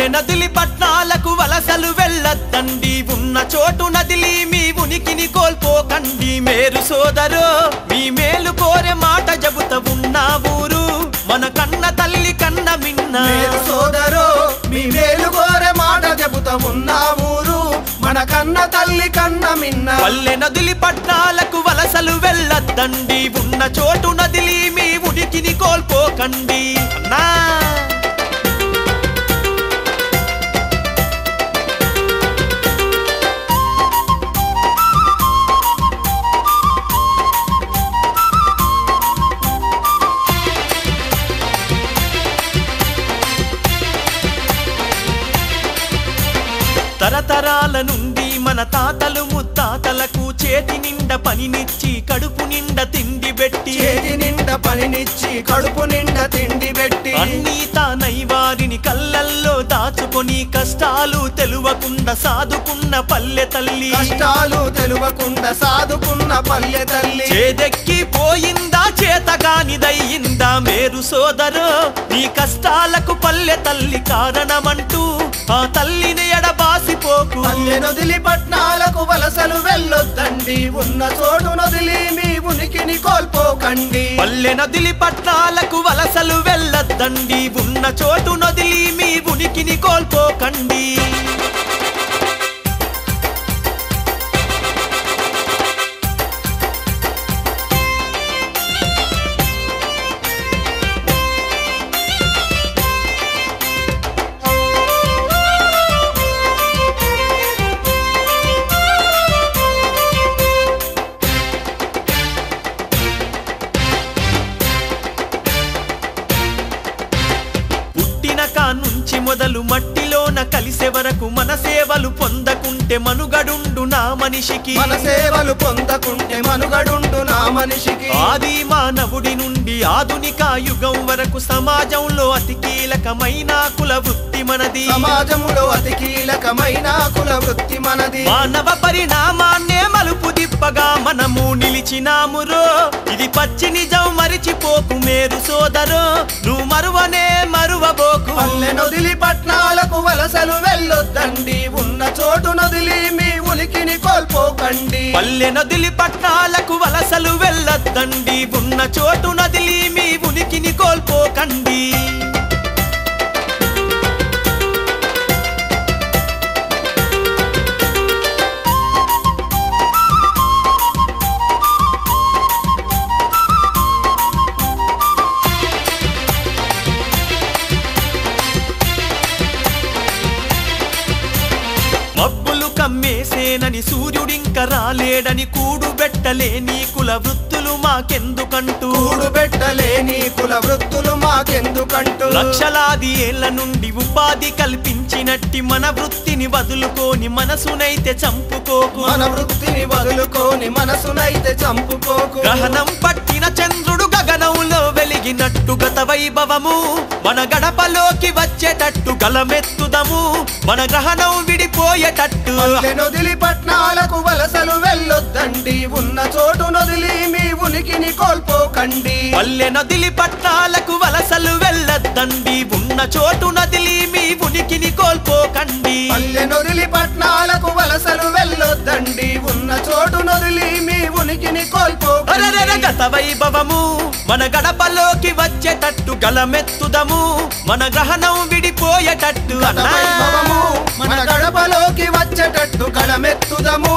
పల్లె నదిలి పట్నాలకు వలసలు వెళ్ళొద్దండి, ఉన్న చోటు నదిలి మీ ఉనికిని కోల్పోకండి. మేరు సోదరో మీ మేలు కోరే మాట చెబుతా ఉన్న ఊరు మన కన్న తల్లి కన్న మిన్న. మేరు సోదరో మీ మేలు కోరే మాట చెబుతా ఉన్న ఊరు మన కన్న తల్లి కన్న మిన్న. పల్లె నదిలి పట్నాలకు వలసలు వెళ్ళొద్దండి, ఉన్న చోటు నదిలి మీ ఉనికిని కోల్పోకండి అన్నా. తరతరాల నుండి మన తాతలు ముత్తాతలకు చేతి నిండా పనినిచ్చి కడుపు నిండా తిండి పెట్టి, చేతి నిండా పనినిచ్చి కడుపు నిండా తిండి పెట్టి, అన్నీ తానై వారిని కళ్ళల్లో దాచుకొని కష్టాలు తెలువకుండా సాదుకున్న పల్లె తల్లి, కష్టాలు తెలువకుండా సాదుకున్న పల్లె తల్లి. చేదెక్కి పోయిందా చేతగానిదయ్యిందా మేరు సోదరో నీ కష్టాలకు పల్లె తల్లి కారణమంటూ ఆ తల్లిని ఎడబాసిపోకు. పల్లె నదిలి పట్నాలకు వలసలు వెళ్ళొద్దండి, ఉన్న చోటు నదిలి మీ ఉనికిని కోల్పోకండి. పల్లె నదిలి పట్నాలకు వలసలు వెళ్ళొద్దండి, ఉన్న చోటు నదిలి మీ ఉనికిని కోల్పోకండి. నుంచి మొదలు మట్టిలోన కలిసే వరకు మన సేవలు పొందకుంటే మనుగడుండు నా మనిషికి, మన సేవలు పొందకుంటే మనుగడుండు నా మనిషికి. ఆది మానవుడి నుండి ఆధునిక యుగం వరకు సమాజంలో అతి కీలకమైన కుల వృత్తి మనది, సమాజంలో అతి కీలకమైన కుల వృత్తి మనది. మానవ పరిణామాన్నే మలుపు దిప్పగా మనము నిలిచినామురో, ఇది పచ్చి నిజం మరిచిపోకు మేరు సోదరో నువ్వు మరువనే మరువబోకు. పల్లె నదిలి పట్నాలకు వలసలు వెళ్ళొద్దండి, ఉన్న చోటు నదిలి మీ ఉనికిని కోల్పోకండి. పల్లె నదిలి పట్నాలకు వలసలు వెళ్ళొద్దండి, ఉన్న చోటు నదిలి మీ ఉనికిని కోల్పోకండి. మబ్బులు కమ్మేసేనని సూర్యుడింక రాలేడని కూడుబెట్టలేని కుల వృత్తులు మాకెందుకంటూ, కూడుబెట్టలేని కుల వృత్తులు మాకెందుకంటూ, లక్షలాది ఏళ్ల నుండి ఉపాధి కల్పించినట్టి మన వృత్తిని వదులుకోని మనసునైతే చంపుకోకు, మన వృత్తిని వదులుకోని మనసునైతే చంపుకోకు. గ్రహణం పట్టిన చంద్రుడు గగనంలో వెలిగినట్టు గత వైభవము మన గడపలోకి వచ్చేటట్టు గలమెత్తుదము, మన గ్రహణం విడిపోయేటట్టు. పల్లె నదిలి పట్నాలకు వలసలు వెళ్ళొద్దండి, ఉన్న చోటు నదిలి మీ ఉనికిని కోల్పోకండి. పల్లె నదిలి పట్నాలకు వలసలు వెళ్ళొద్దండి, ఉన్న చోటు నదిలి మీ ఉనికిని కోల్పోకండి. పల్లె నదిలి పట్నాలకు వలసలు వెళ్ళొద్దండి, ఉన్న చోటు నదిలి మీ ఉనికిని కోల్పోకండి. గత వైభవము మన గడపలోకి వచ్చేటట్టు గలమెత్తుదము, మన గ్రహణం విడిపోయేటట్టు మన గడపలోకి వచ్చేటట్టు గలమెత్తుదము,